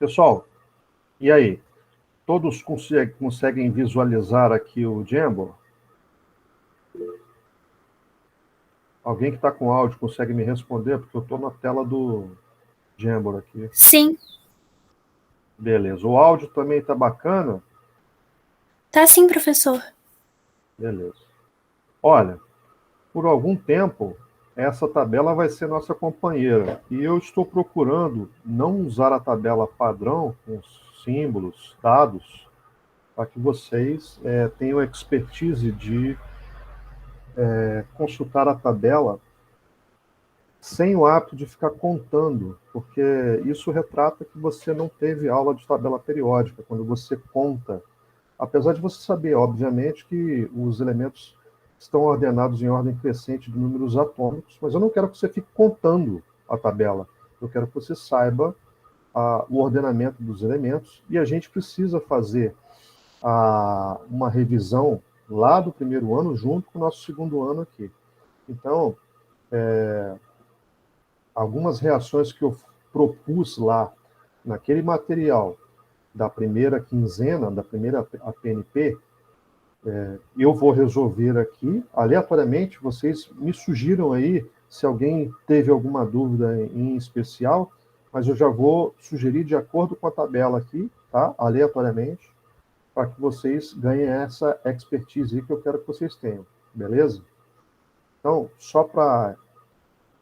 Pessoal, e aí? Todos conseguem visualizar aqui o Jamboard? Alguém que está com áudio consegue me responder? Porque eu estou na tela do Jamboard aqui. Sim. Beleza. O áudio também está bacana? Tá sim, professor. Beleza. Olha, por algum tempo, essa tabela vai ser nossa companheira. E eu estou procurando não usar a tabela padrão, com símbolos, dados, para que vocês tenham expertise de consultar a tabela sem o hábito de ficar contando, porque isso retrata que você não teve aula de tabela periódica, quando você conta. Apesar de você saber, obviamente, que os elementos estão ordenados em ordem crescente de números atômicos, mas eu não quero que você fique contando a tabela. Eu quero que você saiba o ordenamento dos elementos, e a gente precisa fazer uma revisão lá do primeiro ano, junto com o nosso segundo ano aqui. Então, algumas reações que eu propus lá naquele material da primeira quinzena, da primeira APNP, eu vou resolver aqui, aleatoriamente, vocês me sugiram aí, se alguém teve alguma dúvida em especial, mas eu já vou sugerir de acordo com a tabela aqui, tá? Aleatoriamente, para que vocês ganhem essa expertise aí que eu quero que vocês tenham, beleza? Então, só para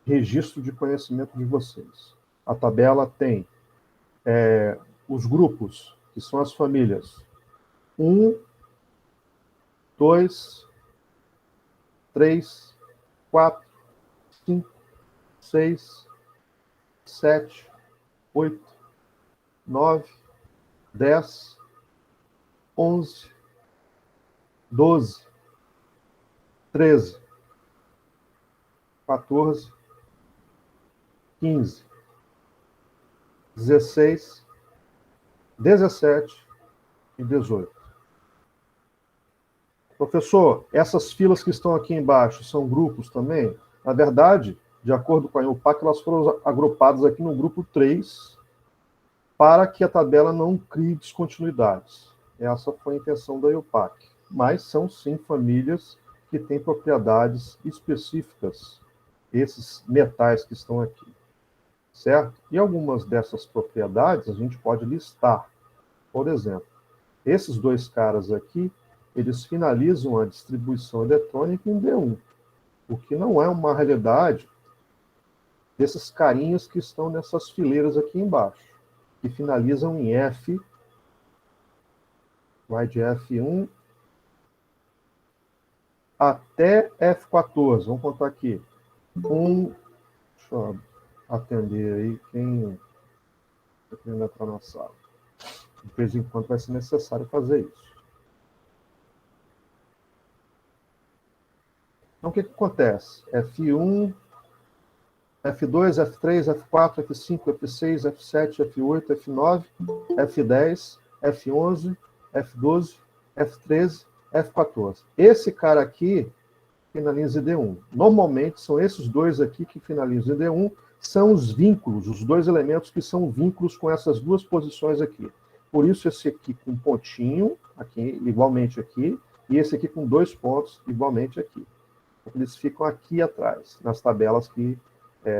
registro de conhecimento de vocês. A tabela tem os grupos, que são as famílias 1, 2, 3, 4, 5, 6, 7, 8, 9, 10, 11, 12, 13, 14, 15, 16, 17 e 18. Professor, essas filas que estão aqui embaixo são grupos também? Na verdade, de acordo com a EUPAC, elas foram agrupadas aqui no grupo 3 para que a tabela não crie descontinuidades. Essa foi a intenção da EUPAC. Mas são, sim, famílias que têm propriedades específicas, esses metais que estão aqui, certo? E algumas dessas propriedades a gente pode listar. Por exemplo, esses dois caras aqui, eles finalizam a distribuição eletrônica em D1, o que não é uma realidade desses carinhas que estão nessas fileiras aqui embaixo, que finalizam em F, vai de F1 até F14. Vamos contar aqui. Deixa eu atender aí quem está querendo entrar na sala. De vez em quando vai ser necessário fazer isso. Então, o que acontece? F1, F2, F3, F4, F5, F6, F7, F8, F9, F10, F11, F12, F13, F14. Esse cara aqui finaliza em D1. Normalmente, são esses dois aqui que finalizam em D1, são os vínculos, os dois elementos que são vínculos com essas duas posições aqui. Por isso, esse aqui com pontinho, aqui, igualmente aqui, e esse aqui com 2 pontos, igualmente aqui. Eles ficam aqui atrás, nas tabelas que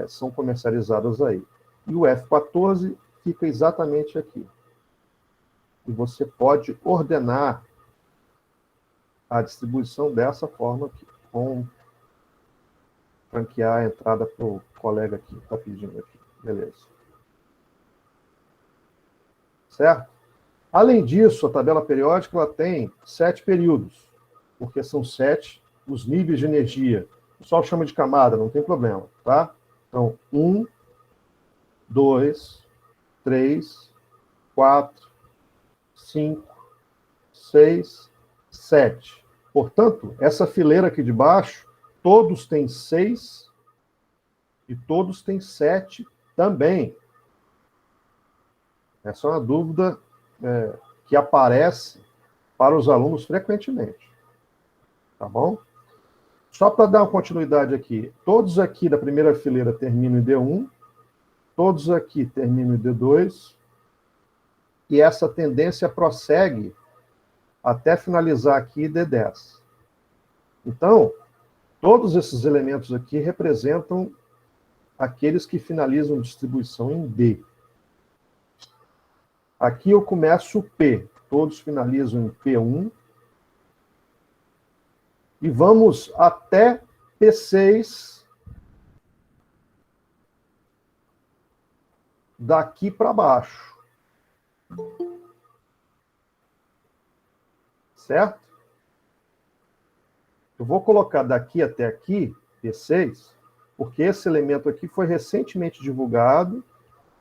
são comercializadas aí. E o F14 fica exatamente aqui. E você pode ordenar a distribuição dessa forma aqui, com franquear a entrada para o colega aqui, que está pedindo aqui. Beleza. Certo? Além disso, a tabela periódica ela tem 7 períodos, porque são 7 os níveis de energia. O pessoal chama de camada, não tem problema, tá? Então, 1, 2, 3, 4, 5, 6, 7. Portanto, essa fileira aqui de baixo, todos têm 6 e todos têm 7 também. Essa é uma dúvida que aparece para os alunos frequentemente. Tá bom? Só para dar uma continuidade aqui, todos aqui da primeira fileira terminam em D1, todos aqui terminam em D2, e essa tendência prossegue até finalizar aqui D10. Então, todos esses elementos aqui representam aqueles que finalizam distribuição em D. Aqui eu começo o P, todos finalizam em P1, e vamos até P6, daqui para baixo. Certo? Eu vou colocar daqui até aqui, P6, porque esse elemento aqui foi recentemente divulgado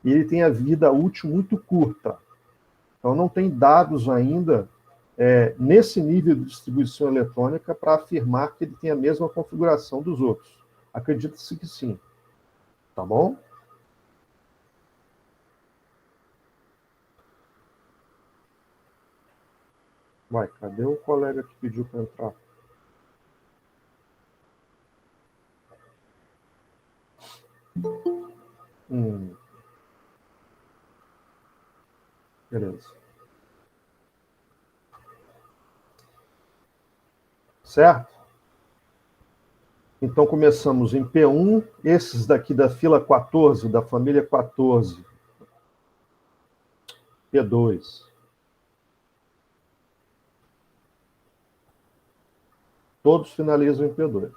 e ele tem a vida útil muito curta. Então, não tem dados ainda nesse nível de distribuição eletrônica para afirmar que ele tem a mesma configuração dos outros. Acredita-se que sim. Tá bom? Vai, cadê o colega que pediu para entrar? Beleza. Certo? Então, começamos em P1, esses daqui da fila 14, da família 14. P2. Todos finalizam em P2.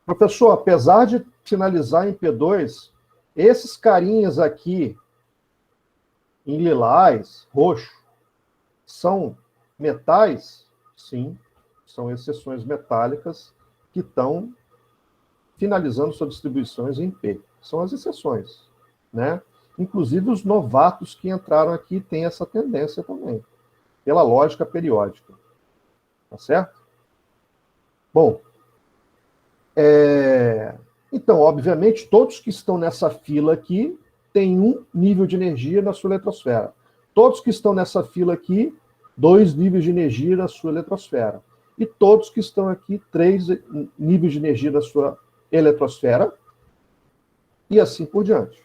Professor, apesar de finalizar em P2, esses carinhas aqui, em lilás, roxo, são metais? Sim, são exceções metálicas que estão finalizando suas distribuições em P. São as exceções, né? Inclusive os novatos que entraram aqui têm essa tendência também, pela lógica periódica. Tá certo? Bom, então, obviamente, todos que estão nessa fila aqui têm um nível de energia na sua eletrosfera. Todos que estão nessa fila aqui, 2 níveis de energia na sua eletrosfera. E todos que estão aqui, 3 níveis de energia na sua eletrosfera. E assim por diante.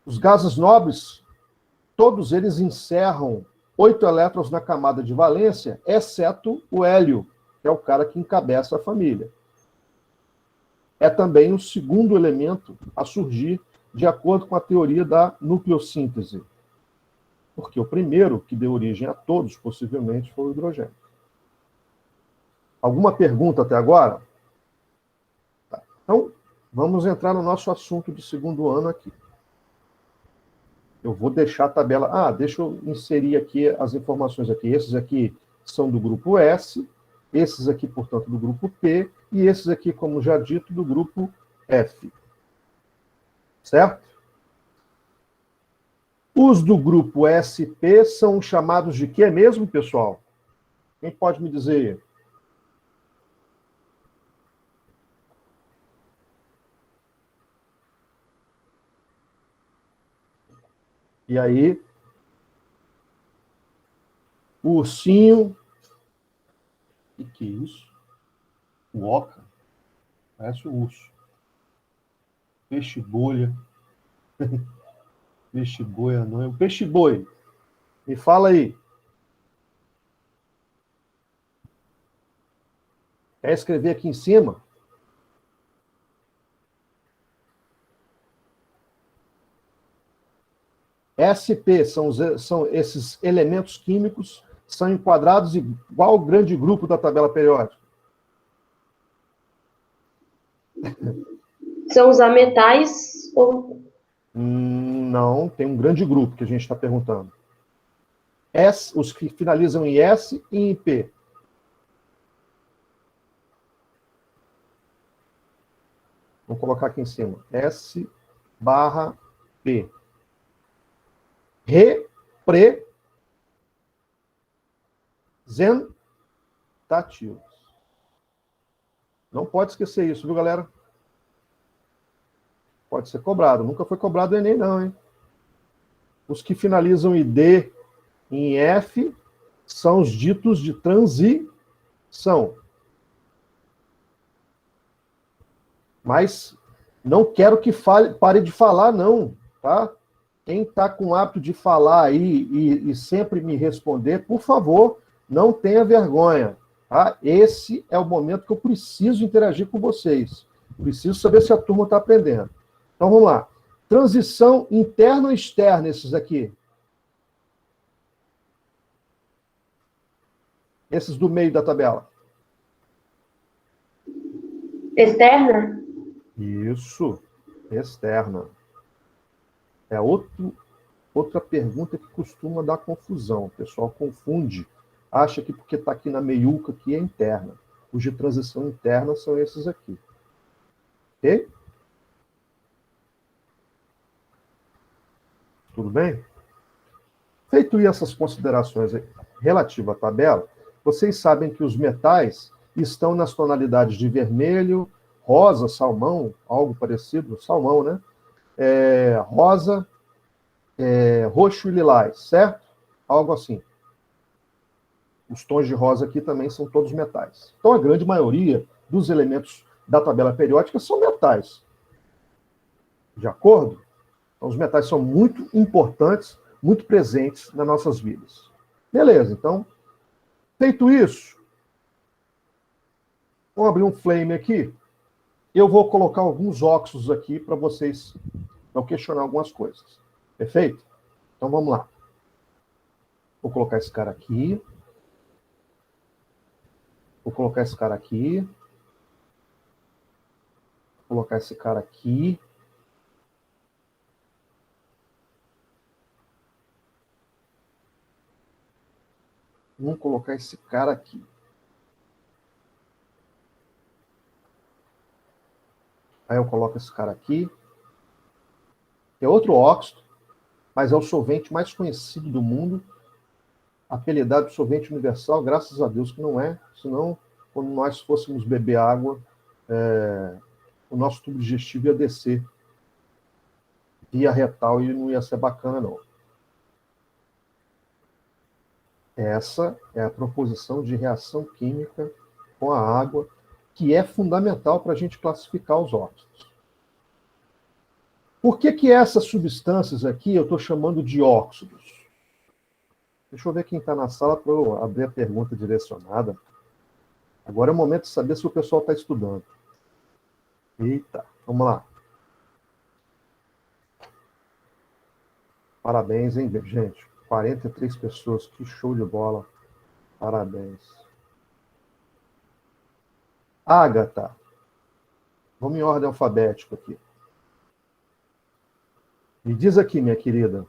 Os gases nobres, todos eles encerram 8 elétrons na camada de valência, exceto o hélio, que é o cara que encabeça a família. É também o segundo elemento a surgir de acordo com a teoria da nucleossíntese. Porque o primeiro que deu origem a todos, possivelmente, foi o hidrogênio. Alguma pergunta até agora? Tá. Então, vamos entrar no nosso assunto de segundo ano aqui. Eu vou deixar a tabela... deixa eu inserir aqui as informações aqui. Esses aqui são do grupo S, esses aqui, portanto, do grupo P, e esses aqui, como já dito, do grupo F. Certo? Os do grupo SP são chamados de quê mesmo, pessoal? Quem pode me dizer? E aí, o ursinho... O que é isso? O oca? Parece o urso. Peixe-bolha. Peixe-boi, não é? O peixe-boi. Me fala aí. Quer escrever aqui em cima? SP são esses elementos químicos, são enquadrados igual ao grande grupo da tabela periódica. São os ametais ou... Não, tem um grande grupo que a gente está perguntando. Os que finalizam em S e em P. Vamos colocar aqui em cima. S/P. Representativos. Não pode esquecer isso, viu, galera? Pode ser cobrado. Nunca foi cobrado o Enem, não, hein? Os que finalizam em D e em F são os ditos de transição. Mas não quero que pare de falar, não, tá? Quem está com o hábito de falar aí e sempre me responder, por favor, não tenha vergonha. Tá? Esse é o momento que eu preciso interagir com vocês. Preciso saber se a turma está aprendendo. Então, vamos lá. Transição interna ou externa, esses aqui? Esses do meio da tabela. Externa? Isso. Externa. É outra pergunta que costuma dar confusão. O pessoal confunde. Acha que porque está aqui na meiuca que é interna. Os de transição interna são esses aqui. Ok? Tudo bem? Feito essas considerações relativas à tabela, vocês sabem que os metais estão nas tonalidades de vermelho, rosa, salmão, algo parecido, salmão, né? Rosa, roxo e lilás, certo? Algo assim. Os tons de rosa aqui também são todos metais. Então, a grande maioria dos elementos da tabela periódica são metais. De acordo? Então, os metais são muito importantes, muito presentes nas nossas vidas. Beleza, então, feito isso, vamos abrir um flame aqui. Eu vou colocar alguns óxidos aqui para vocês não questionar algumas coisas. Perfeito? Então, vamos lá. Vou colocar esse cara aqui. Vou colocar esse cara aqui. Vou colocar esse cara aqui. Vamos colocar esse cara aqui. Aí eu coloco esse cara aqui. É outro óxido, mas é o solvente mais conhecido do mundo, apelidado de solvente universal, graças a Deus que não é, senão, quando nós fôssemos beber água, o nosso tubo digestivo ia descer via retal e não ia ser bacana, não. Essa é a proposição de reação química com a água, que é fundamental para a gente classificar os óxidos. Por que essas substâncias aqui eu estou chamando de óxidos? Deixa eu ver quem está na sala para eu abrir a pergunta direcionada. Agora é o momento de saber se o pessoal está estudando. Eita, vamos lá. Parabéns, hein, gente? 43 pessoas, que show de bola. Parabéns. Ágata. Vamos em ordem alfabética aqui. Me diz aqui, minha querida,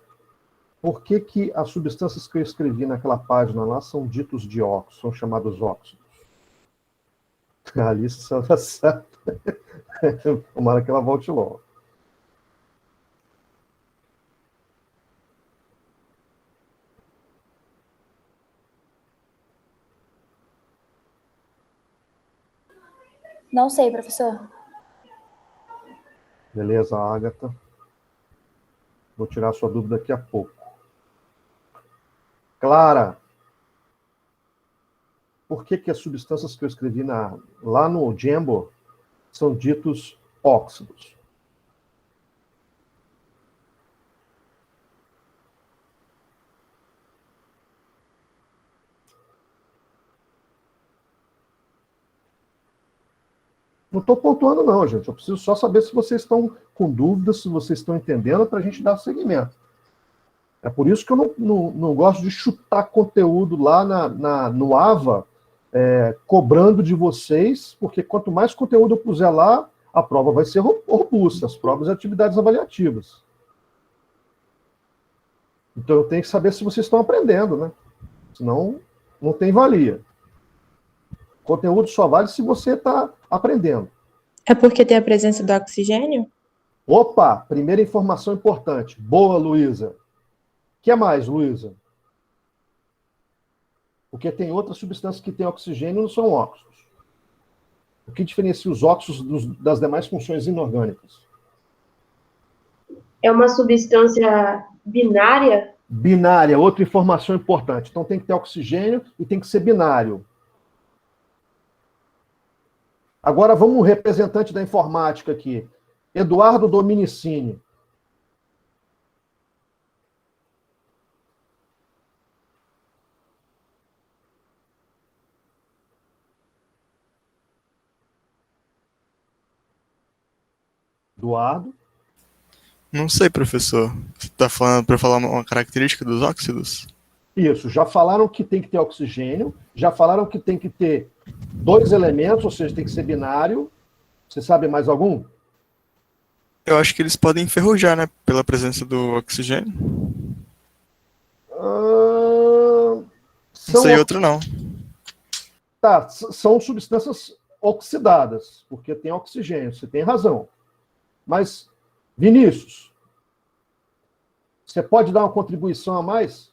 por que as substâncias que eu escrevi naquela página lá são ditos de óxidos, são chamados óxidos? A Alice está certa. Tomara que ela volte logo. Não sei, professor. Beleza, Ágata. Vou tirar sua dúvida daqui a pouco. Clara, por que as substâncias que eu escrevi lá no Jambo são ditos óxidos? Não estou pontuando, não, gente. Eu preciso só saber se vocês estão com dúvidas, se vocês estão entendendo, para a gente dar seguimento. É por isso que eu não gosto de chutar conteúdo lá no AVA, cobrando de vocês, porque quanto mais conteúdo eu puser lá, a prova vai ser robusta, as provas e atividades avaliativas. Então eu tenho que saber se vocês estão aprendendo, né? Senão não tem valia. Conteúdo só vale se você está aprendendo. É porque tem a presença do oxigênio? Opa, primeira informação importante. Boa, Luísa. O que mais, Luísa? Porque tem outras substâncias que têm oxigênio e não são óxidos. O que diferencia os óxidos das demais funções inorgânicas? É uma substância binária? Binária, outra informação importante. Então tem que ter oxigênio e tem que ser binário. Agora vamos um representante da informática aqui. Eduardo Dominicini. Eduardo? Não sei, professor. Você está falando para falar uma característica dos óxidos? Isso, já falaram que tem que ter oxigênio, já falaram que tem que ter 2 elementos, ou seja, tem que ser binário. Você sabe mais algum? Eu acho que eles podem enferrujar, né? Pela presença do oxigênio. Não sei outro, não. Tá, são substâncias oxidadas, porque tem oxigênio, você tem razão. Mas, Vinícius, você pode dar uma contribuição a mais?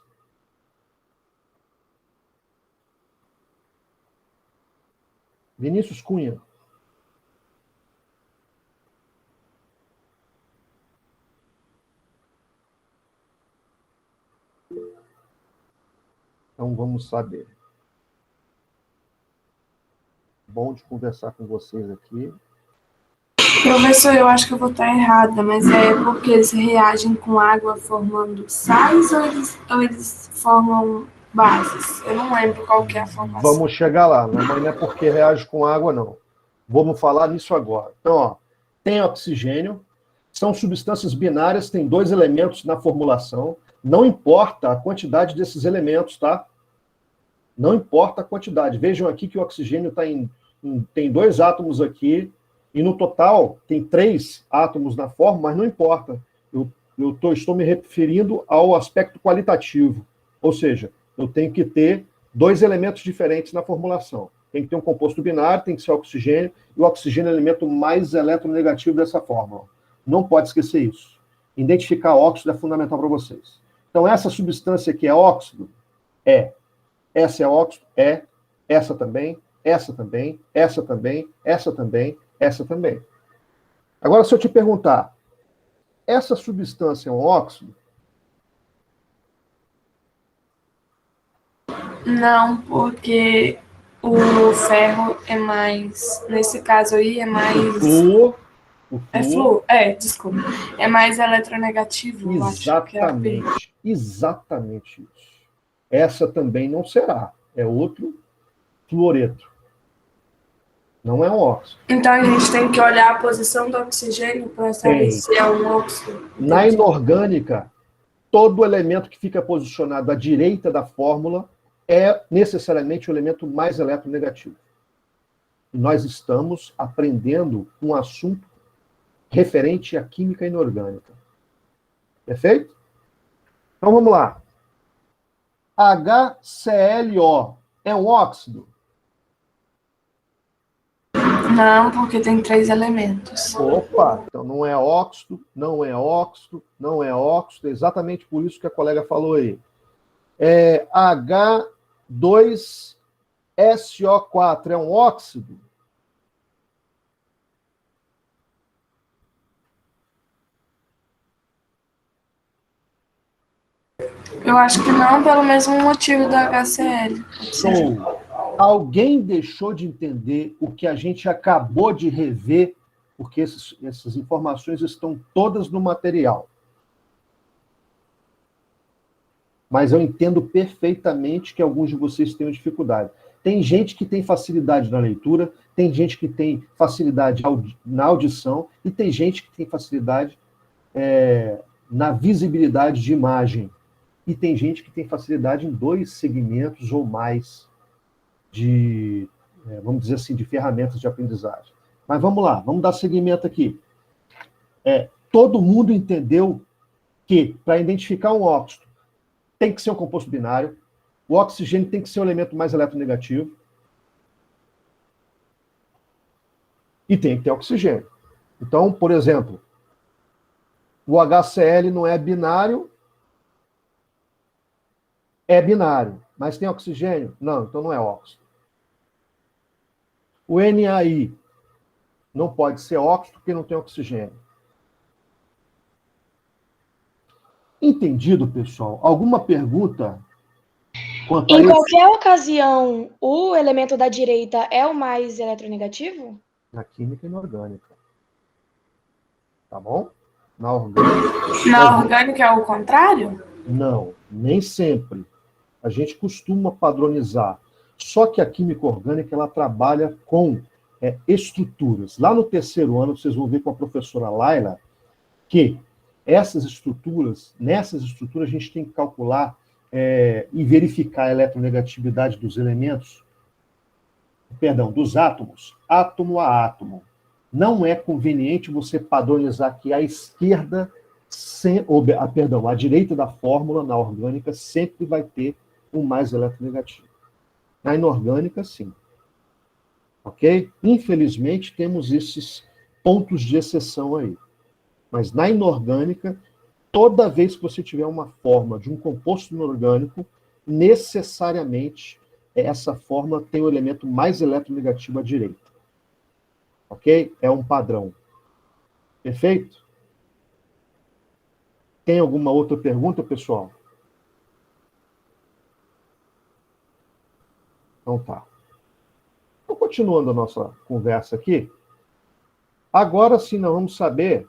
Vinícius Cunha. Então vamos saber. Bom de conversar com vocês aqui. Professor, eu acho que eu vou estar errada, mas é porque eles reagem com água formando sais ou eles formam bases? Eu não lembro qual que é a formação. Vamos chegar lá, mas não é porque reage com água, não. Vamos falar nisso agora. Então, ó, tem oxigênio, são substâncias binárias, tem 2 elementos na formulação. Não importa a quantidade desses elementos, tá? Não importa a quantidade. Vejam aqui que o oxigênio tem 2 átomos aqui, e no total tem 3 átomos na forma, mas não importa. Estou me referindo ao aspecto qualitativo. Ou seja, eu tenho que ter 2 elementos diferentes na formulação. Tem que ter um composto binário, tem que ser oxigênio, e o oxigênio é o elemento mais eletronegativo dessa fórmula. Não pode esquecer isso. Identificar óxido é fundamental para vocês. Então, essa substância aqui é óxido? É. Essa é óxido? É. Essa também, essa também, essa também, essa também, essa também. Agora, se eu te perguntar, essa substância é um óxido? Não, porque o ferro é mais, nesse caso aí, é mais... Desculpa. É mais eletronegativo, eu acho que é a P. Exatamente isso. Essa também não será. É outro fluoreto. Não é um óxido. Então a gente tem que olhar a posição do oxigênio para saber se é um óxido. Na inorgânica, todo elemento que fica posicionado à direita da fórmula é necessariamente o elemento mais eletronegativo. E nós estamos aprendendo um assunto referente à química inorgânica. Perfeito? Então vamos lá. HClO é um óxido? Não, porque tem 3 elementos. Opa, então não é óxido, não é óxido, não é óxido, exatamente por isso que a colega falou aí. É H2SO4 é um óxido? Eu acho que não, pelo mesmo motivo do HCl. Show. Alguém deixou de entender o que a gente acabou de rever, porque essas informações estão todas no material. Mas eu entendo perfeitamente que alguns de vocês tenham dificuldade. Tem gente que tem facilidade na leitura, tem gente que tem facilidade na audição, e tem gente que tem facilidade na visibilidade de imagem. E tem gente que tem facilidade em 2 segmentos ou mais de, vamos dizer assim, de ferramentas de aprendizagem. Mas vamos lá, vamos dar seguimento aqui. Todo mundo entendeu que, para identificar um óxido, tem que ser um composto binário, o oxigênio tem que ser o elemento mais eletronegativo, e tem que ter oxigênio. Então, por exemplo, o HCl não é binário, é binário, mas tem oxigênio? Não, então não é óxido. O NaI não pode ser óxido porque não tem oxigênio. Entendido, pessoal? Alguma pergunta quanto a Em isso? qualquer ocasião, o elemento da direita é o mais eletronegativo? Na química inorgânica. Tá bom? Na orgânica. Na orgânica é o contrário? Não, nem sempre. A gente costuma padronizar. Só que a química orgânica ela trabalha com estruturas. Lá no terceiro ano, vocês vão ver com a professora Laila que nessas estruturas a gente tem que calcular e verificar a eletronegatividade dos elementos, dos átomos, átomo a átomo. Não é conveniente você padronizar aqui a esquerda, a direita da fórmula na orgânica sempre vai ter um mais eletronegativo. Na inorgânica, sim. Ok? Infelizmente, temos esses pontos de exceção aí. Mas na inorgânica, toda vez que você tiver uma forma de um composto inorgânico, necessariamente essa forma tem o elemento mais eletronegativo à direita. Ok? É um padrão. Perfeito? Tem alguma outra pergunta, pessoal? Então tá. Então, continuando a nossa conversa aqui, agora sim nós vamos saber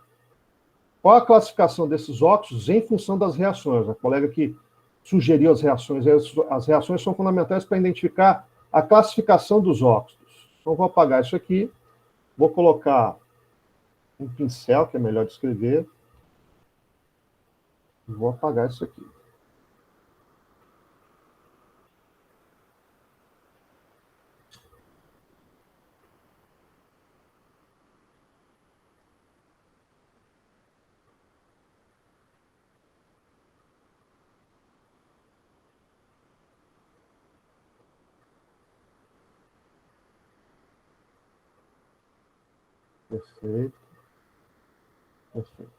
qual a classificação desses óxidos em função das reações. A colega que sugeriu as reações. As reações são fundamentais para identificar a classificação dos óxidos. Então, vou apagar isso aqui. Vou colocar um pincel, que é melhor de escrever. Vou apagar isso aqui. Perfeito. Perfeito.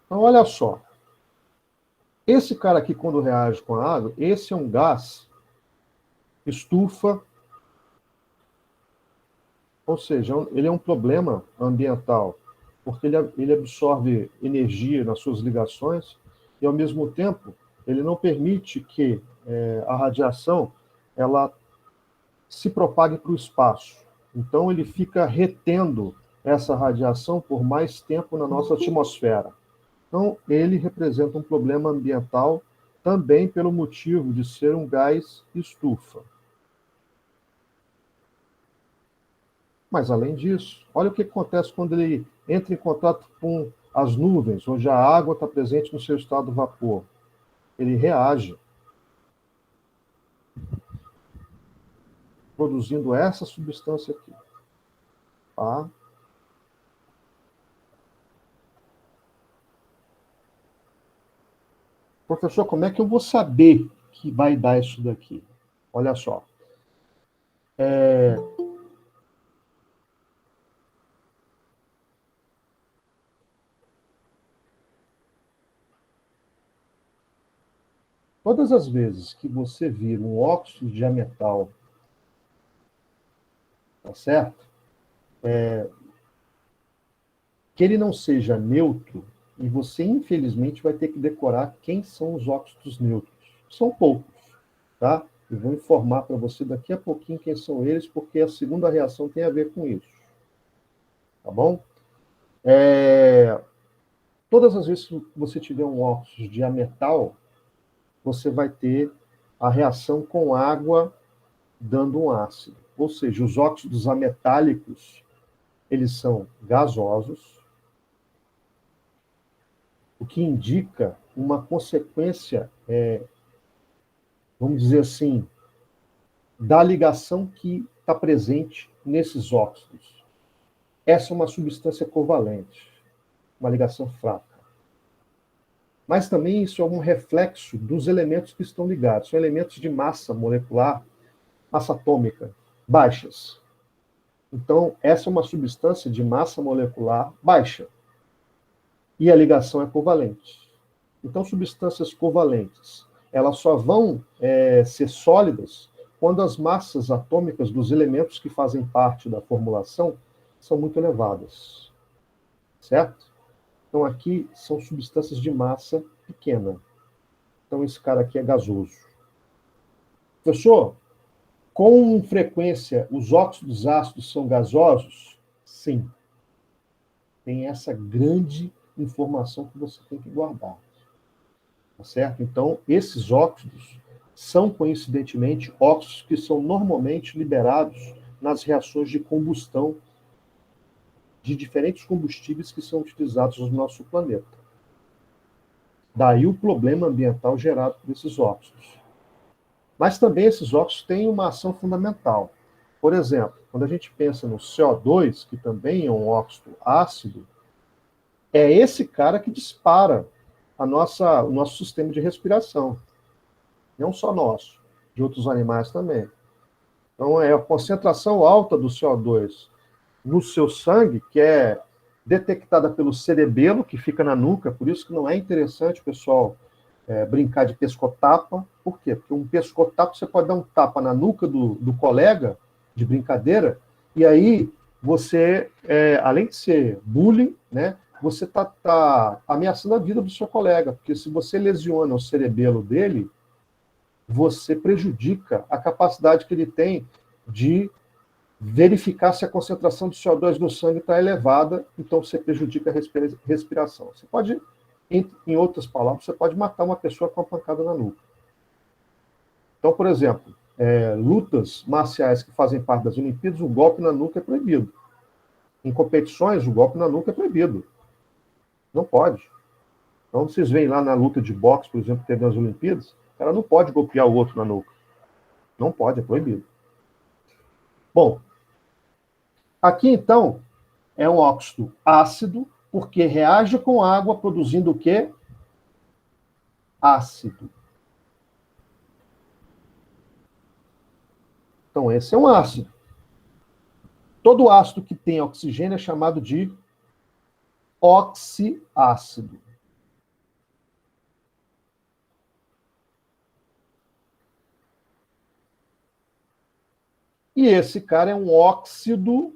Então, olha só. Esse cara aqui, quando reage com a água, esse é um gás estufa, ou seja, ele é um problema ambiental, porque ele absorve energia nas suas ligações e, ao mesmo tempo, ele não permite que a radiação ela se propague para o espaço. Então, ele fica retendo essa radiação por mais tempo na nossa atmosfera. Então, ele representa um problema ambiental também pelo motivo de ser um gás estufa. Mas, além disso, olha o que acontece quando ele entra em contato com as nuvens, onde a água está presente no seu estado de vapor. Ele reage, produzindo essa substância aqui. Tá? Professor, como é que eu vou saber que vai dar isso daqui? Olha só. Todas as vezes que você vir um óxido de ametal, tá certo? Que ele não seja neutro, e você, infelizmente, vai ter que decorar quem são os óxidos neutros. São poucos, tá? Eu vou informar para você daqui a pouquinho quem são eles, porque a segunda reação tem a ver com isso. Tá bom? Todas as vezes que você tiver um óxido de ametal, você vai ter a reação com água dando um ácido. Ou seja, os óxidos ametálicos, eles são gasosos, o que indica uma consequência, vamos dizer assim, da ligação que está presente nesses óxidos. Essa é uma substância covalente, uma ligação fraca. Mas também isso é um reflexo dos elementos que estão ligados. São elementos de massa molecular, massa atômica, baixas. Então, essa é uma substância de massa molecular baixa. E a ligação é covalente. Então, substâncias covalentes, elas só vão ser sólidas quando as massas atômicas dos elementos que fazem parte da formulação são muito elevadas. Certo? Então, aqui são substâncias de massa pequena. Então, esse cara aqui é gasoso. Professor, com frequência, os óxidos ácidos são gasosos? Sim. Tem essa grande informação que você tem que guardar. Tá certo? Então, esses óxidos são, coincidentemente, óxidos que são normalmente liberados nas reações de combustão de diferentes combustíveis que são utilizados no nosso planeta. Daí o problema ambiental gerado por esses óxidos. Mas também esses óxidos têm uma ação fundamental. Por exemplo, quando a gente pensa no CO2, que também é um óxido ácido, é esse cara que dispara o nosso sistema de respiração. Não só nosso, de outros animais também. Então, é a concentração alta do CO2 no seu sangue, que é detectada pelo cerebelo, que fica na nuca, por isso que não é interessante, pessoal, brincar de pescotapa. Por quê? Porque um pescotapo, você pode dar um tapa na nuca do colega, de brincadeira, e aí você, além de ser bullying, né, você está ameaçando a vida do seu colega, porque se você lesiona o cerebelo dele, você prejudica a capacidade que ele tem de verificar se a concentração de CO2 no sangue está elevada, então você prejudica a respiração. Você pode, em outras palavras, você pode matar uma pessoa com uma pancada na nuca. Então, por exemplo, lutas marciais que fazem parte das Olimpíadas, o golpe na nuca é proibido. Em competições, o golpe na nuca é proibido. Não pode. Então, vocês veem lá na luta de boxe, por exemplo, que teve nas Olimpíadas, o cara não pode golpear o outro na nuca. Não pode, é proibido. Bom, aqui, então, é um óxido ácido, porque reage com água, produzindo o quê? Ácido. Então, esse é um ácido. Todo ácido que tem oxigênio é chamado de oxiácido. E esse cara é um óxido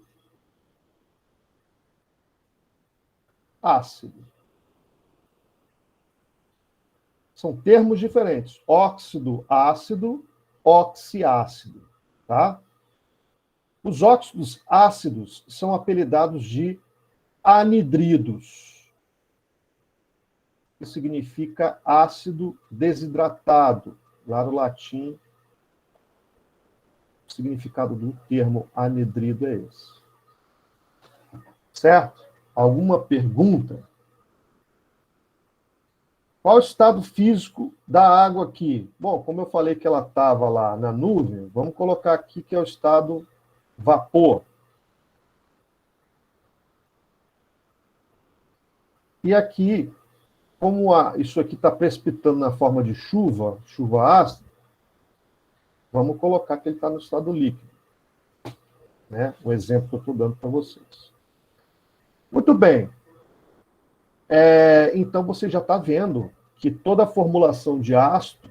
ácido. São termos diferentes. Óxido ácido, oxiácido. Tá? Os óxidos ácidos são apelidados de anidridos, que significa ácido desidratado. Lá no latim, o significado do termo anidrido é esse. Certo? Alguma pergunta? Qual o estado físico da água aqui? Bom, como eu falei que ela estava lá na nuvem, vamos colocar aqui que é o estado vapor. E aqui, como isso aqui está precipitando na forma de chuva, chuva ácida, vamos colocar que ele está no estado líquido. Né? O exemplo que eu estou dando para vocês. Muito bem. Então, você já está vendo que toda a formulação de ácido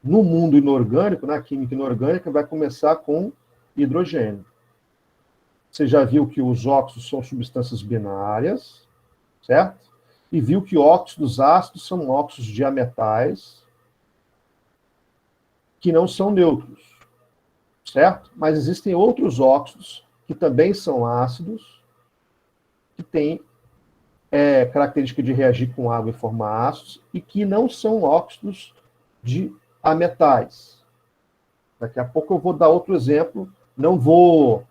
no mundo inorgânico, na química inorgânica, vai começar com hidrogênio. Você já viu que os óxidos são substâncias binárias, certo? E viu que óxidos ácidos são óxidos diametais que não são neutros, certo? Mas existem outros óxidos que também são ácidos, que têm característica de reagir com água e formar ácidos, e que não são óxidos de ametais. Daqui a pouco eu vou dar outro exemplo, não vou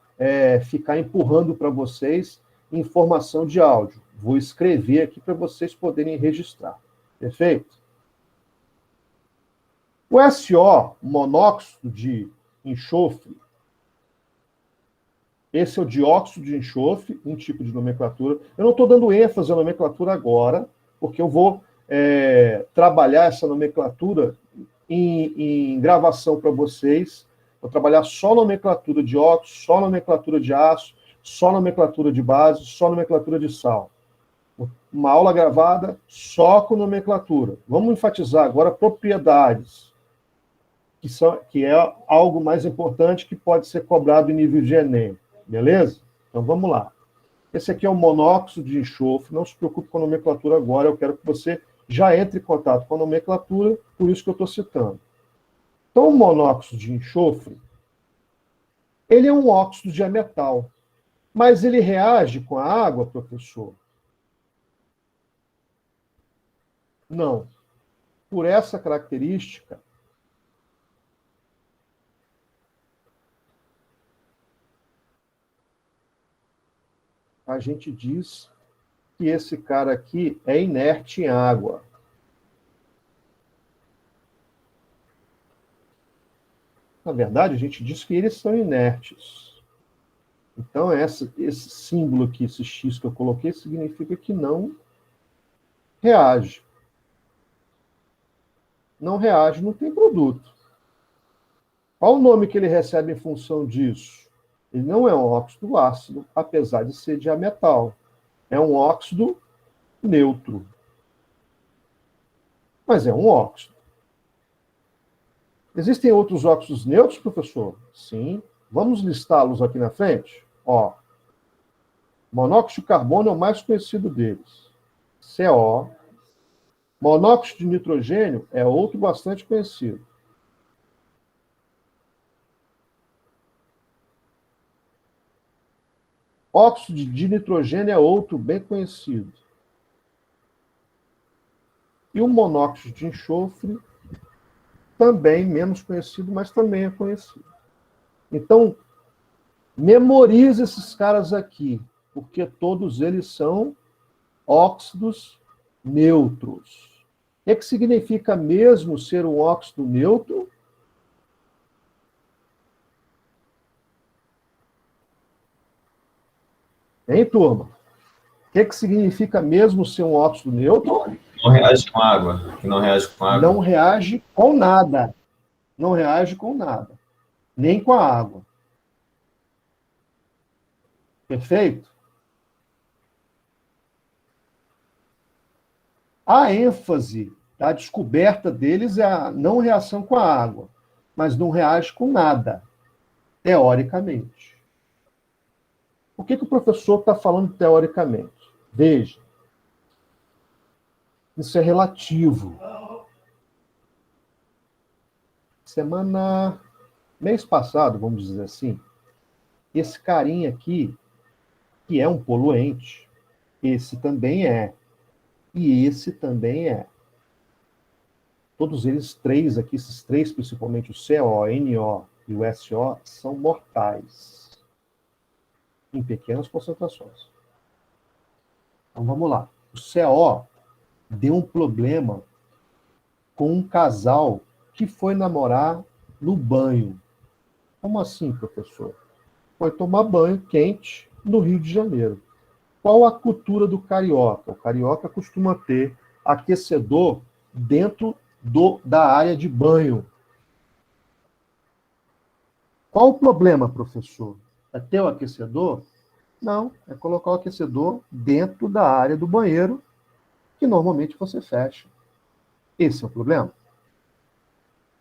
ficar empurrando para vocês informação de áudio. Vou escrever aqui para vocês poderem registrar. Perfeito? O SO, monóxido de enxofre, esse é o dióxido de enxofre, um tipo de nomenclatura. Eu não estou dando ênfase à nomenclatura agora, porque eu vou trabalhar essa nomenclatura em gravação para vocês. Vou trabalhar só nomenclatura de óxido, só nomenclatura de aço, só nomenclatura de base, só nomenclatura de sal. Uma aula gravada só com nomenclatura. Vamos enfatizar agora propriedades, que é algo mais importante que pode ser cobrado em nível de Enem. Beleza? Então vamos lá. Esse aqui é o monóxido de enxofre. Não se preocupe com a nomenclatura agora. Eu quero que você já entre em contato com a nomenclatura, por isso que eu estou citando. Então, o monóxido de enxofre, ele é um óxido de metal. Mas ele reage com a água, professor? Não. Por essa característica, a gente diz que esse cara aqui é inerte em água. Na verdade, a gente diz que eles são inertes. Então, esse símbolo aqui, esse X que eu coloquei, significa que não reage. Não reage, não tem produto. Qual o nome que ele recebe em função disso? Ele não é um óxido ácido, apesar de ser diametal. É um óxido neutro. Mas é um óxido. Existem outros óxidos neutros, professor? Sim. Vamos listá-los aqui na frente? Ó, monóxido de carbono é o mais conhecido deles. CO. Monóxido de nitrogênio é outro bastante conhecido. Óxido de nitrogênio é outro bem conhecido. E o monóxido de enxofre, também menos conhecido, mas também é conhecido. Então, memorize esses caras aqui, porque todos eles são óxidos neutros. O que significa mesmo ser um óxido neutro? Hein, turma? O que significa mesmo ser um óxido neutro? Não reage com água. Que não reage com água. Não reage com nada. Não reage com nada. Nem com a água. Perfeito? A ênfase da descoberta deles é a não reação com a água, mas não reage com nada, teoricamente. Por que o professor está falando teoricamente? Veja, isso é relativo. Mês passado, vamos dizer assim, esse carinha aqui, que é um poluente, esse também é. E esse também é. Todos eles três aqui, esses três, principalmente o CO, NO e o SO, são mortais. Em pequenas concentrações. Então vamos lá. O CO deu um problema com um casal que foi namorar no banho. Como assim, professor? Foi tomar banho quente no Rio de Janeiro. Qual a cultura do carioca? O carioca costuma ter aquecedor dentro da área de banho. Qual o problema, professor? É ter o aquecedor? Não, é colocar o aquecedor dentro da área do banheiro, que normalmente você fecha. Esse é o problema.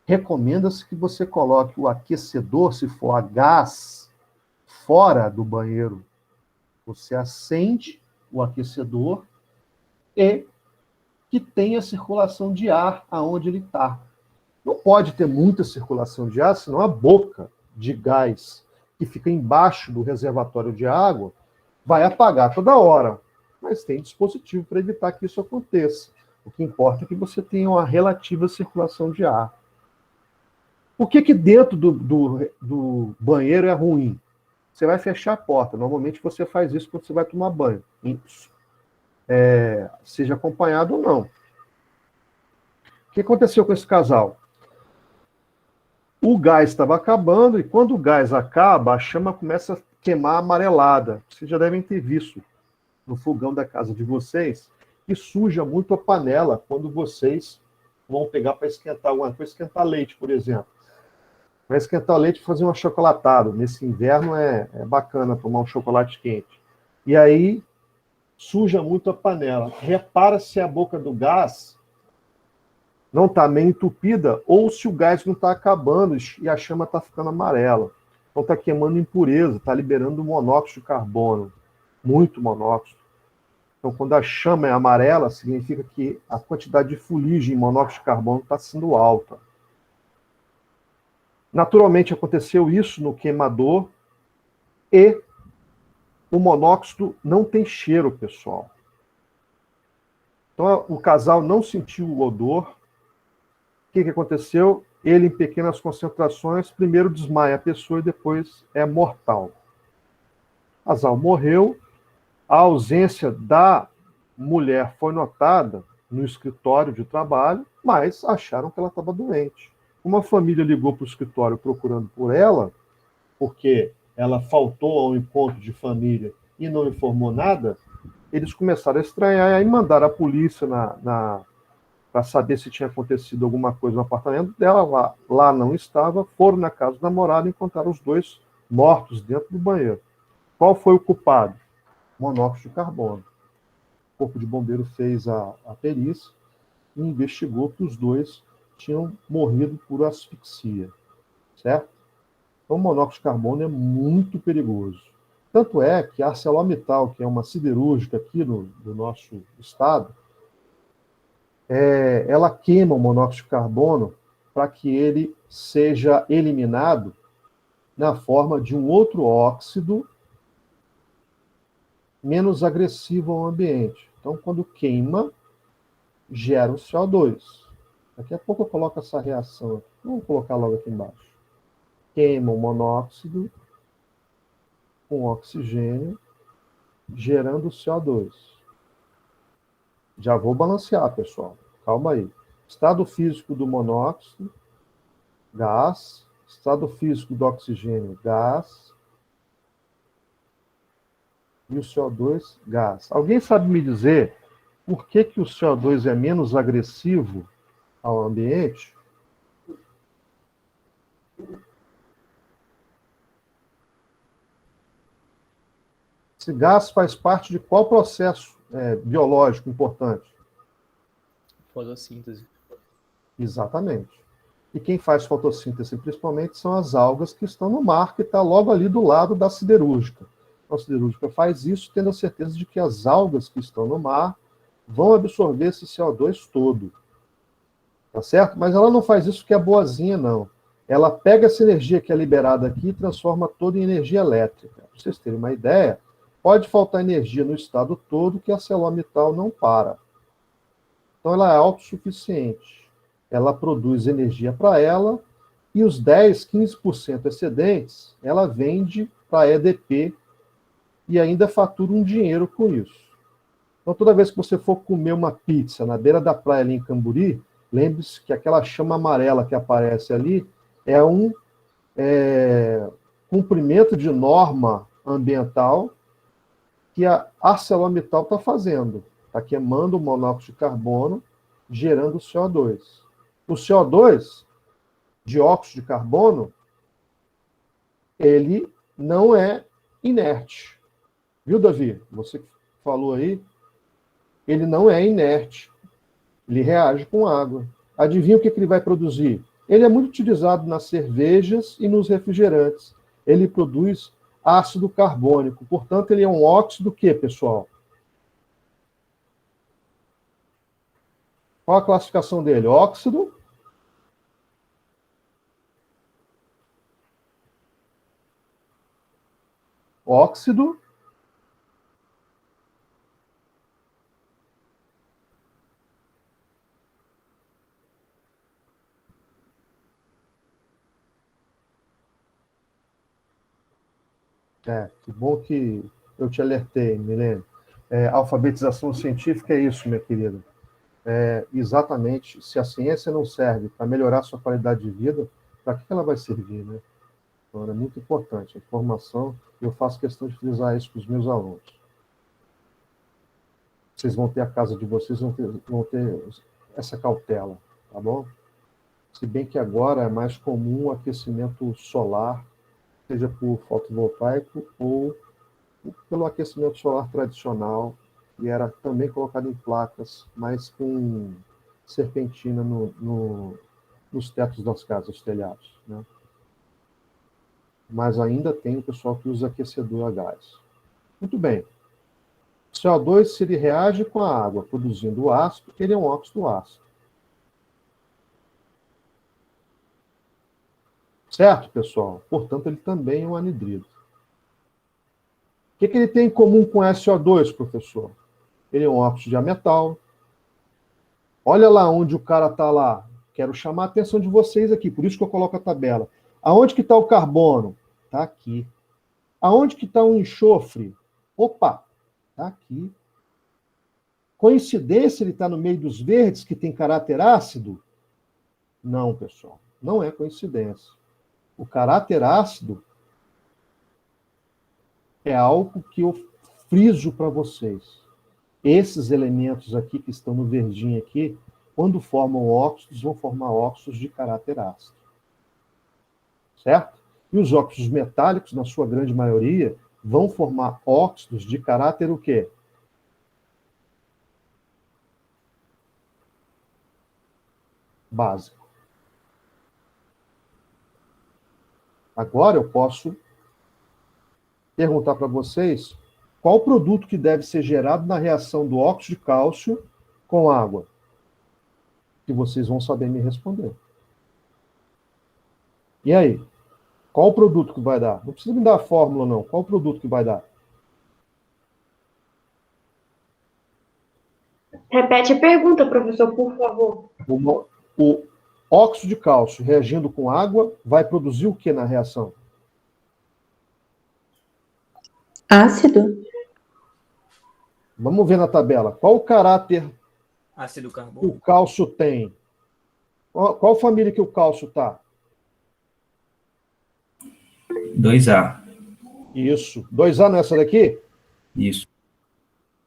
Recomenda-se que você coloque o aquecedor, se for a gás, fora do banheiro. Você acende o aquecedor e que tenha circulação de ar aonde ele está. Não pode ter muita circulação de ar, senão a boca de gás que fica embaixo do reservatório de água vai apagar toda hora. Mas tem dispositivo para evitar que isso aconteça. O que importa é que você tenha uma relativa circulação de ar. Por que dentro do banheiro é ruim? Você vai fechar a porta. Normalmente você faz isso quando você vai tomar banho. Seja acompanhado ou não. O que aconteceu com esse casal? O gás estava acabando, e quando o gás acaba, a chama começa a queimar amarelada. Vocês já devem ter visto no fogão da casa de vocês, que suja muito a panela quando vocês vão pegar para esquentar alguma coisa, esquentar leite, por exemplo. Vai esquentar leite e fazer um achocolatado. Nesse inverno é bacana tomar um chocolate quente. E aí, suja muito a panela. Repara se a boca do gás não está meio entupida, ou se o gás não está acabando e a chama está ficando amarela. Então está queimando impureza, está liberando monóxido de carbono. Muito monóxido. Então, quando a chama é amarela, significa que a quantidade de fuligem em monóxido de carbono está sendo alta. Naturalmente, aconteceu isso no queimador e o monóxido não tem cheiro, pessoal. Então, o casal não sentiu o odor. O que aconteceu? Ele, em pequenas concentrações, primeiro desmaia a pessoa e depois é mortal. O casal morreu A ausência da mulher foi notada no escritório de trabalho, mas acharam que ela estava doente. Uma família ligou para o escritório procurando por ela, porque ela faltou ao encontro de família e não informou nada, eles começaram a estranhar e aí mandaram a polícia para saber se tinha acontecido alguma coisa no apartamento dela. Lá não estava, foram na casa do namorado e encontraram os dois mortos dentro do banheiro. Qual foi o culpado? Monóxido de carbono. O Corpo de Bombeiro fez a perícia e investigou que os dois tinham morrido por asfixia, certo? Então, o monóxido de carbono é muito perigoso. Tanto é que a ArcelorMittal, que é uma siderúrgica aqui do nosso estado, ela queima o monóxido de carbono para que ele seja eliminado na forma de um outro óxido menos agressivo ao ambiente. Então, quando queima, gera o CO2. Daqui a pouco eu coloco essa reação. Vamos colocar logo aqui embaixo. Queima o monóxido com oxigênio, gerando CO2. Já vou balancear, pessoal. Calma aí. Estado físico do monóxido, gás. Estado físico do oxigênio, gás. E o CO2, gás. Alguém sabe me dizer por que o CO2 é menos agressivo ao ambiente? Esse gás faz parte de qual processo biológico importante? Fotossíntese. Exatamente. E quem faz fotossíntese, principalmente, são as algas que estão no mar, que está logo ali do lado da siderúrgica. A siderúrgica faz isso tendo a certeza de que as algas que estão no mar vão absorver esse CO2 todo. Tá certo? Mas ela não faz isso porque é boazinha, não. Ela pega essa energia que é liberada aqui e transforma toda em energia elétrica. Para vocês terem uma ideia, pode faltar energia no estado todo que a ArcelorMittal não para. Então ela é autossuficiente. Ela produz energia para ela e os 10, 15% excedentes ela vende para a EDP e ainda fatura um dinheiro com isso. Então toda vez que você for comer uma pizza na beira da praia ali em Camburi, lembre-se que aquela chama amarela que aparece ali é um cumprimento de norma ambiental que a ArcelorMittal está fazendo. Está queimando o monóxido de carbono, gerando CO2. O CO2, dióxido de carbono, ele não é inerte. Viu, Davi? Você que falou aí, ele não é inerte. Ele reage com água. Adivinha o que ele vai produzir? Ele é muito utilizado nas cervejas e nos refrigerantes. Ele produz ácido carbônico. Portanto, ele é um óxido que, pessoal? Qual a classificação dele? Óxido que bom que eu te alertei, Milene. Alfabetização científica é isso, minha querida. Exatamente, se a ciência não serve para melhorar a sua qualidade de vida, para que ela vai servir, né? Então, é muito importante. A informação, eu faço questão de frisar isso com os meus alunos. Vocês vão ter a casa de vocês, vão ter essa cautela, tá bom? Se bem que agora é mais comum o aquecimento solar, seja por fotovoltaico ou pelo aquecimento solar tradicional, e era também colocado em placas, mas com serpentina nos tetos das casas, os telhados, né? Mas ainda tem o pessoal que usa aquecedor a gás. Muito bem. O CO2, se ele reage com a água, produzindo ácido, ele é um óxido ácido. Certo, pessoal? Portanto, ele também é um anidrido. O que ele tem em comum com SO2, professor? Ele é um óxido de ametal. Olha lá onde o cara está lá. Quero chamar a atenção de vocês aqui, por isso que eu coloco a tabela. Aonde que está o carbono? Está aqui. Aonde que está o enxofre? Opa! Está aqui. Coincidência ele está no meio dos verdes, que tem caráter ácido? Não, pessoal. Não é coincidência. O caráter ácido é algo que eu friso para vocês. Esses elementos aqui, que estão no verdinho aqui, quando formam óxidos, vão formar óxidos de caráter ácido. Certo? E os óxidos metálicos, na sua grande maioria, vão formar óxidos de caráter o quê? Básico. Agora eu posso perguntar para vocês qual produto que deve ser gerado na reação do óxido de cálcio com água. Que vocês vão saber me responder. E aí? Qual o produto que vai dar? Não precisa me dar a fórmula, não. Qual o produto que vai dar? Repete a pergunta, professor, por favor. O óxido de cálcio reagindo com água vai produzir o que na reação? Ácido? Vamos ver na tabela. Qual o caráter Ácido que carbônico. o cálcio tem? Qual família que o cálcio está? 2A. Isso. 2A não é essa daqui? Isso.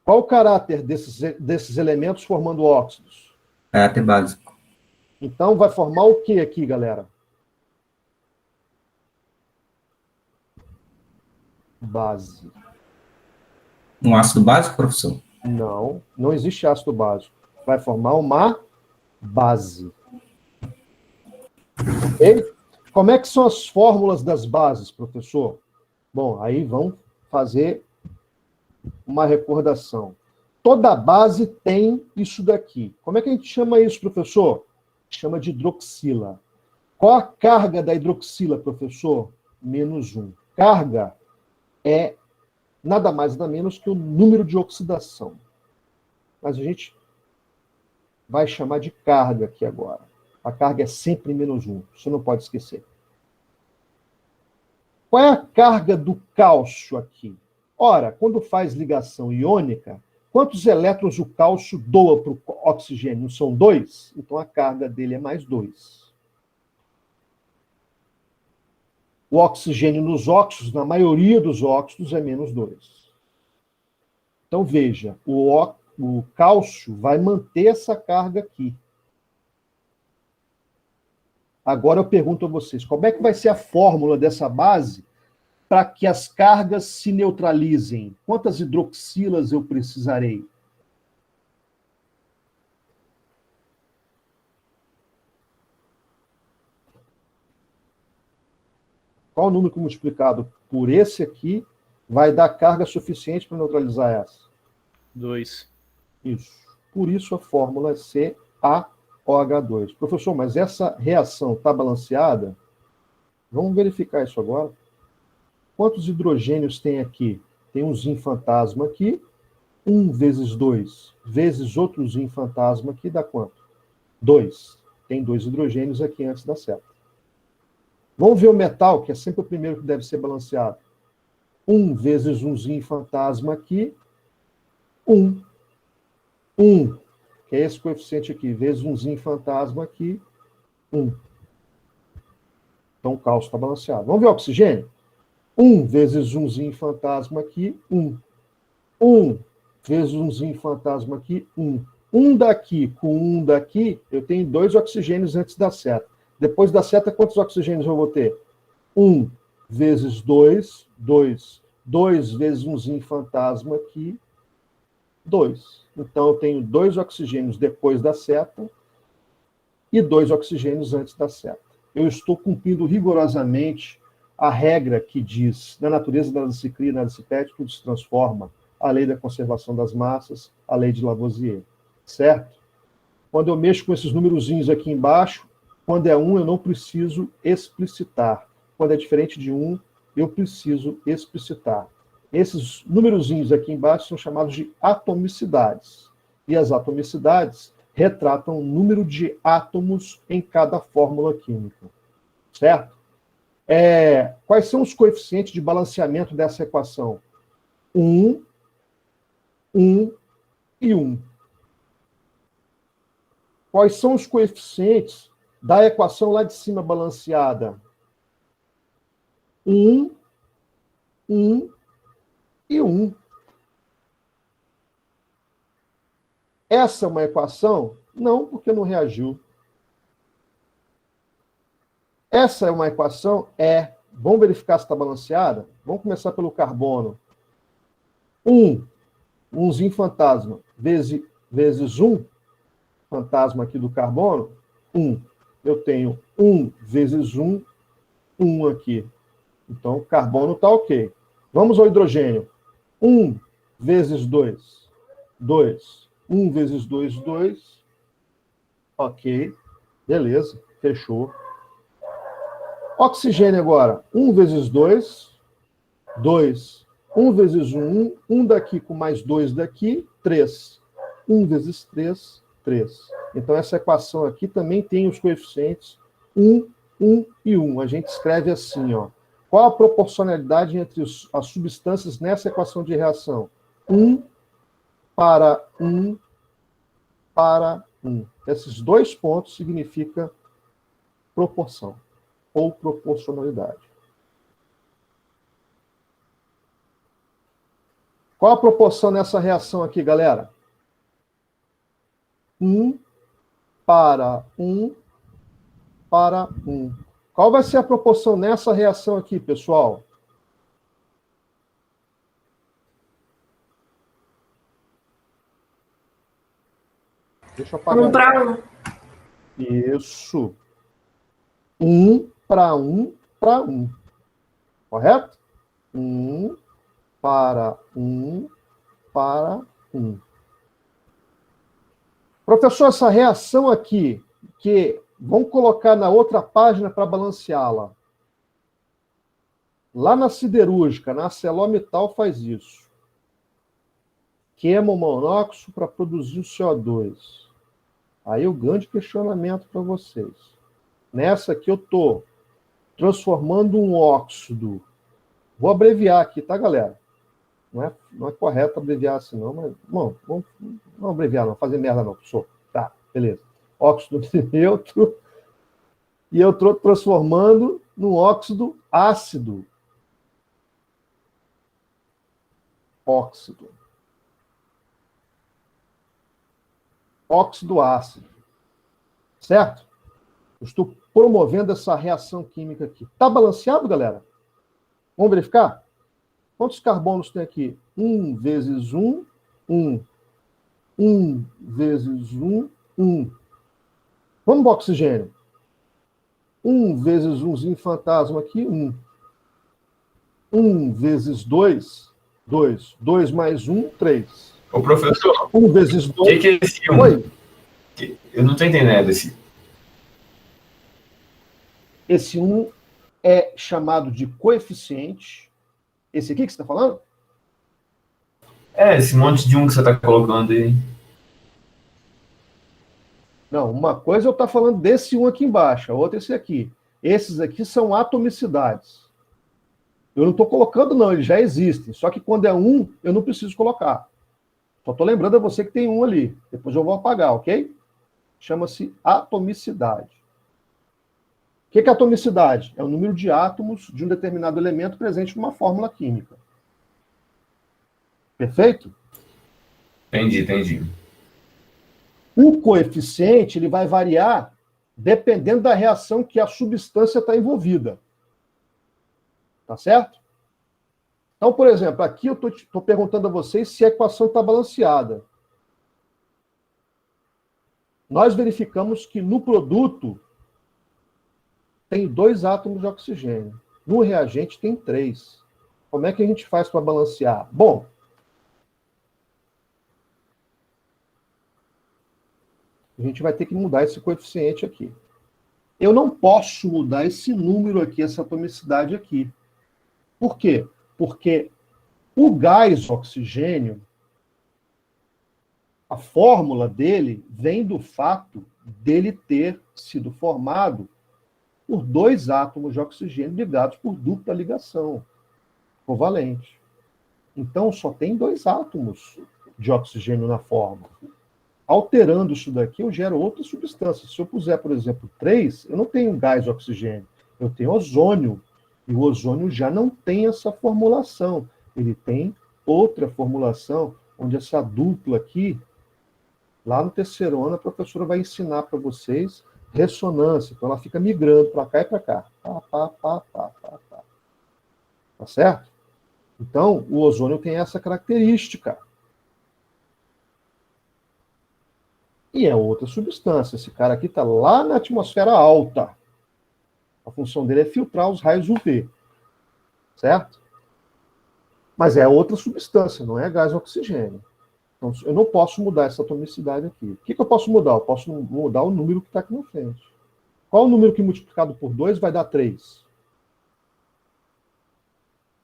Qual o caráter desses elementos formando óxidos? Caráter básico. Então vai formar o que aqui, galera? Base. Um ácido básico, professor? Não, não existe ácido básico. Vai formar uma base. Ok? Como é que são as fórmulas das bases, professor? Bom, aí vamos fazer uma recordação. Toda base tem isso daqui. Como é que a gente chama isso, professor? Chama de hidroxila. Qual a carga da hidroxila, professor? -1. Carga é nada mais nada menos que o número de oxidação. Mas a gente vai chamar de carga aqui agora. A carga é sempre -1. Você não pode esquecer. Qual é a carga do cálcio aqui? Ora, quando faz ligação iônica, quantos elétrons o cálcio doa para o oxigênio? São 2? Então a carga dele é mais 2. O oxigênio nos óxidos, na maioria dos óxidos, é -2. Então veja, o cálcio vai manter essa carga aqui. Agora eu pergunto a vocês, como é que vai ser a fórmula dessa base para que as cargas se neutralizem? Quantas hidroxilas eu precisarei? Qual o número multiplicado por esse aqui vai dar carga suficiente para neutralizar essa? 2. Isso. Por isso a fórmula é CaOH2. Professor, mas essa reação está balanceada? Vamos verificar isso agora. Quantos hidrogênios tem aqui? Tem um zinho fantasma aqui. 1 vezes 2 vezes outro zinho fantasma aqui dá quanto? 2. Tem 2 hidrogênios aqui antes da seta. Vamos ver o metal, que é sempre o primeiro que deve ser balanceado. 1 vezes um zinho fantasma aqui. 1. 1, que é esse coeficiente aqui, vezes um zinho fantasma aqui. 1. Então o cálcio está balanceado. Vamos ver o oxigênio? 1 vezes um zinho fantasma aqui, 1. 1 vezes um zinho fantasma aqui, 1. 1 daqui com 1 daqui, eu tenho 2 oxigênios antes da seta. Depois da seta, quantos oxigênios eu vou ter? 1 vezes 2, 2. 2 vezes um zinho fantasma aqui, 2. Então eu tenho 2 oxigênios depois da seta e 2 oxigênios antes da seta. Eu estou cumprindo rigorosamente a regra que diz, na natureza nada se cria, nada se perde, tudo se transforma. A lei da conservação das massas, a lei de Lavoisier. Certo? Quando eu mexo com esses numerozinhos aqui embaixo, quando é 1, eu não preciso explicitar. Quando é diferente de 1, eu preciso explicitar. Esses numerozinhos aqui embaixo são chamados de atomicidades. E as atomicidades retratam o número de átomos em cada fórmula química. Certo? Quais são os coeficientes de balanceamento dessa equação? 1 1 e 1. Quais são os coeficientes da equação lá de cima balanceada? 1, 1 e 1. Essa é uma equação? Não, porque não reagiu. Essa é uma equação? É. Vamos verificar se está balanceada? Vamos começar pelo carbono. 1, umzinho fantasma, vezes 1, fantasma aqui do carbono, 1. Eu tenho 1 vezes 1, 1 aqui. Então, o carbono está ok. Vamos ao hidrogênio. 1 vezes 2, 2. 1 vezes 2, 2. Ok. Beleza. Fechou. Oxigênio agora. 1 vezes 2, 2. 1 vezes 1, 1 daqui com mais 2 daqui, 3. 1 vezes 3, 3. Então, essa equação aqui também tem os coeficientes 1, 1 e 1. A gente escreve assim, ó. Qual a proporcionalidade entre as substâncias nessa equação de reação? 1 para 1 para 1. Esses dois pontos significam proporção ou proporcionalidade. Qual a proporção nessa reação aqui, galera? 1 para 1 para 1. Qual vai ser a proporção nessa reação aqui, pessoal? Deixa eu apagar. 1 para 1. Isso. 1 para 1 para 1. Correto? 1 para 1 para 1. Professor, essa reação aqui, que vamos colocar na outra página para balanceá-la. Lá na siderúrgica, na ArcelorMittal faz isso. Queima o monóxido para produzir o CO2. Aí o grande questionamento para vocês. Nessa aqui eu estou transformando um óxido. Vou abreviar aqui, tá, galera? Não é correto abreviar assim, não, mas... Bom, não abreviar, não. Fazer merda, não, professor. Tá, beleza. Óxido neutro. E eu estou transformando num óxido ácido. Óxido. Óxido ácido. Certo? Eu estou promovendo essa reação química aqui. Está balanceado, galera? Vamos verificar? Quantos carbonos tem aqui? 1 vezes 1, 1. 1 vezes 1, 1. Vamos para o oxigênio. 1 vezes 1zinho fantasma aqui, 1. 1 vezes 2, 2. 2 mais 1, 3. Ô, professor, 1 vezes 2... o que é esse 1? Oi? Eu não estou entendendo esse. Esse 1 é chamado de coeficiente. Esse aqui que você está falando? É, esse monte de 1 que você está colocando aí. Não, uma coisa eu estou falando desse 1 aqui embaixo, a outra é esse aqui. Esses aqui são atomicidades. Eu não estou colocando, não, eles já existem. Só que quando é 1, eu não preciso colocar. Só estou lembrando a você que tem 1 ali. Depois eu vou apagar, ok? Chama-se atomicidade. O que é atomicidade? É o número de átomos de um determinado elemento presente numa fórmula química. Perfeito? Entendi. O coeficiente ele vai variar dependendo da reação que a substância está envolvida. Tá certo? Então, por exemplo, aqui eu estou perguntando a vocês se a equação está balanceada. Nós verificamos que no produto tem 2 átomos de oxigênio. No reagente tem 3. Como é que a gente faz para balancear? Bom, a gente vai ter que mudar esse coeficiente aqui. Eu não posso mudar esse número aqui, essa atomicidade aqui. Por quê? Porque o gás oxigênio, a fórmula dele vem do fato dele ter sido formado por 2 átomos de oxigênio ligados por dupla ligação covalente. Então, só tem 2 átomos de oxigênio na fórmula. Alterando isso daqui, eu gero outras substâncias. Se eu puser, por exemplo, 3, eu não tenho gás oxigênio, eu tenho ozônio. E o ozônio já não tem essa formulação. Ele tem outra formulação, onde essa dupla aqui, lá no terceiro ano, a professora vai ensinar para vocês ressonância. Então, ela fica migrando para cá e para cá. Tá certo? Então, o ozônio tem essa característica. E é outra substância. Esse cara aqui está lá na atmosfera alta. A função dele é filtrar os raios UV. Certo? Mas é outra substância, não é gás oxigênio. Então, eu não posso mudar essa atomicidade aqui. O que eu posso mudar? Eu posso mudar o número que está aqui na frente. Qual o número que multiplicado por 2 vai dar 3?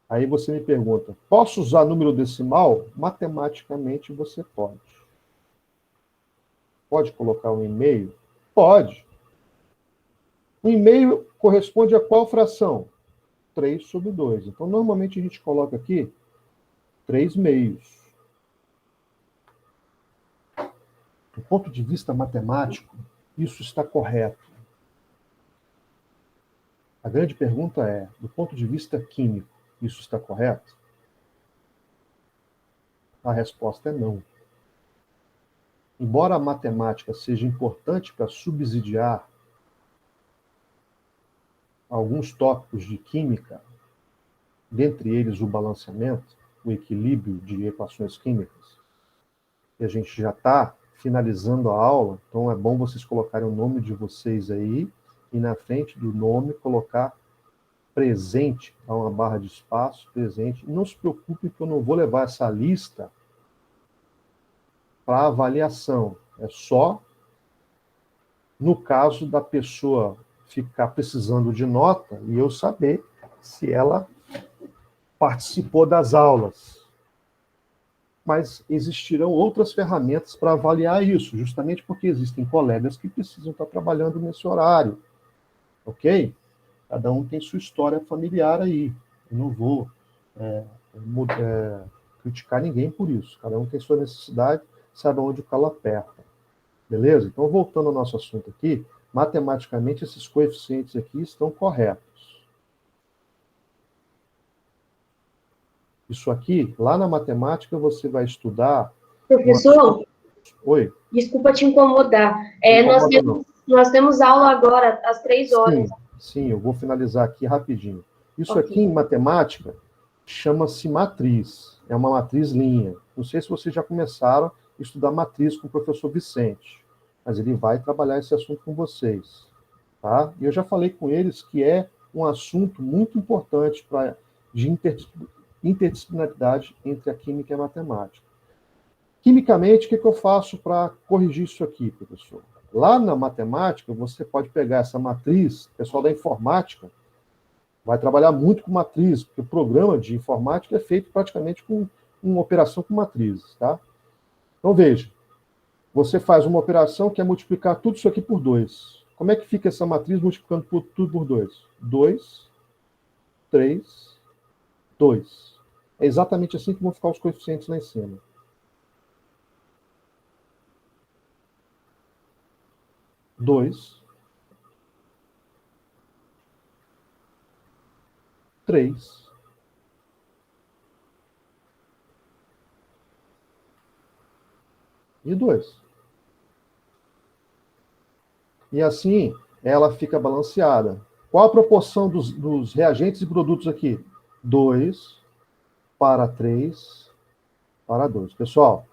Aí você me pergunta, posso usar número decimal? Matematicamente você pode. Pode colocar um e-mail? Pode. Um e-mail corresponde a qual fração? 3/2. Então, normalmente a gente coloca aqui 3/2. Do ponto de vista matemático, isso está correto. A grande pergunta é, do ponto de vista químico, isso está correto? A resposta é não. Embora a matemática seja importante para subsidiar alguns tópicos de química, dentre eles o balanceamento, o equilíbrio de equações químicas, e a gente já está finalizando a aula, então é bom vocês colocarem o nome de vocês aí, e na frente do nome colocar presente, dá uma barra de espaço, presente. Não se preocupe que eu não vou levar essa lista para avaliação. É só no caso da pessoa ficar precisando de nota e eu saber se ela participou das aulas. Mas existirão outras ferramentas para avaliar isso, justamente porque existem colegas que precisam estar trabalhando nesse horário. Ok? Cada um tem sua história familiar aí. Eu não vou criticar ninguém por isso. Cada um tem sua necessidade, sabe onde o calo aperta. Beleza? Então, voltando ao nosso assunto aqui, matematicamente, esses coeficientes aqui estão corretos. Isso aqui, lá na matemática, você vai estudar... Professor, Oi? desculpa te incomodar. Nós temos aula agora, às 3 horas. Sim, eu vou finalizar aqui rapidinho. Isso Ok. aqui, em matemática, chama-se matriz. É uma matriz linha. Não sei se vocês já começaram a estudar matriz com o professor Vicente, mas ele vai trabalhar esse assunto com vocês. Tá? E eu já falei com eles que é um assunto muito importante de interdisciplinaridade entre a química e a matemática. Quimicamente, o que eu faço para corrigir isso aqui, professor? Lá na matemática, você pode pegar essa matriz, o pessoal da informática vai trabalhar muito com matriz, porque o programa de informática é feito praticamente com uma operação com matrizes, tá? Então, veja, você faz uma operação que é multiplicar tudo isso aqui por 2. Como é que fica essa matriz multiplicando tudo por 2? 2, 3, 2. É exatamente assim que vão ficar os coeficientes lá em cima. 2, 3, e 2. E assim, ela fica balanceada. Qual a proporção dos reagentes e produtos aqui? 2 para 3 para 2. Pessoal,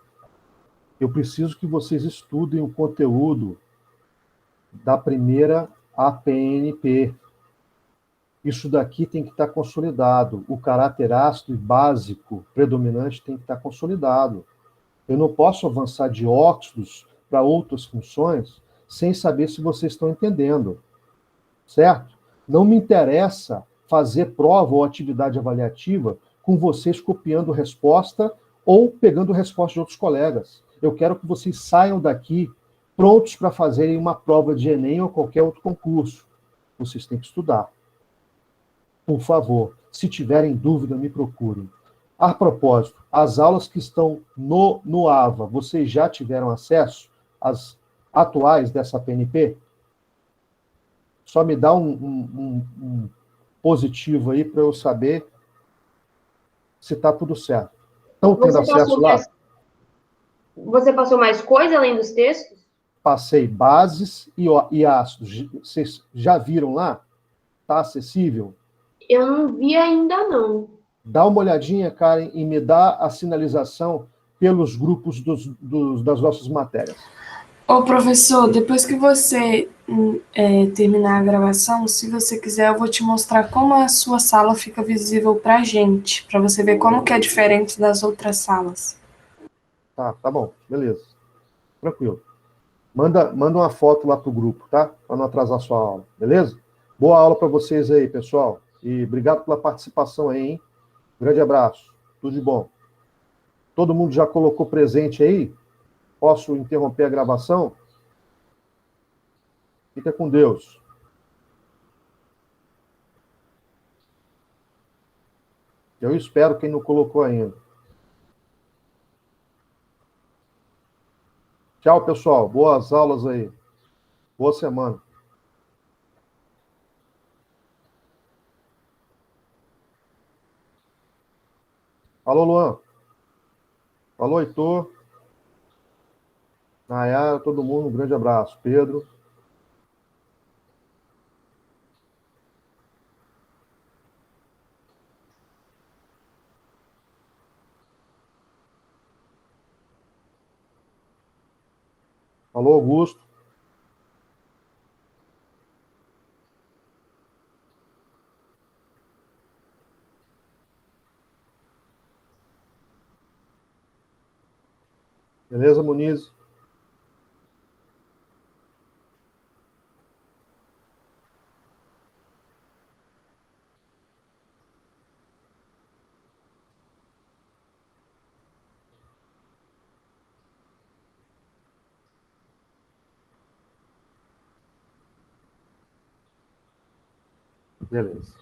eu preciso que vocês estudem o conteúdo da primeira APNP. Isso daqui tem que estar consolidado. O caráter ácido e básico predominante tem que estar consolidado. Eu não posso avançar de óxidos para outras funções sem saber se vocês estão entendendo. Certo? Não me interessa fazer prova ou atividade avaliativa com vocês copiando resposta ou pegando resposta de outros colegas. Eu quero que vocês saiam daqui prontos para fazerem uma prova de Enem ou qualquer outro concurso. Vocês têm que estudar. Por favor, se tiverem dúvida, me procurem. A propósito, as aulas que estão no AVA, vocês já tiveram acesso às atuais dessa PNP? Só me dá um positivo aí para eu saber se está tudo certo. Estão tendo acesso lá? Você passou mais coisa além dos textos? Passei bases e ácidos. Vocês já viram lá? Está acessível? Eu não vi ainda, não. Dá uma olhadinha, Karen, e me dá a sinalização pelos grupos das nossas matérias. Ô, professor, depois que você terminar a gravação, se você quiser, eu vou te mostrar como a sua sala fica visível pra gente, para você ver como que é diferente das outras salas. Tá bom, beleza. Tranquilo. Manda uma foto lá pro grupo, tá? Para não atrasar a sua aula, beleza? Boa aula para vocês aí, pessoal. E obrigado pela participação aí, hein? Grande abraço. Tudo de bom. Todo mundo já colocou presente aí? Posso interromper a gravação? Fica com Deus. Eu espero quem não colocou ainda. Tchau, pessoal. Boas aulas aí. Boa semana. Alô, Luan. Alô, Heitor. Nayara, todo mundo, um grande abraço. Pedro. Alô, Augusto. Beleza, Muniz? Beleza.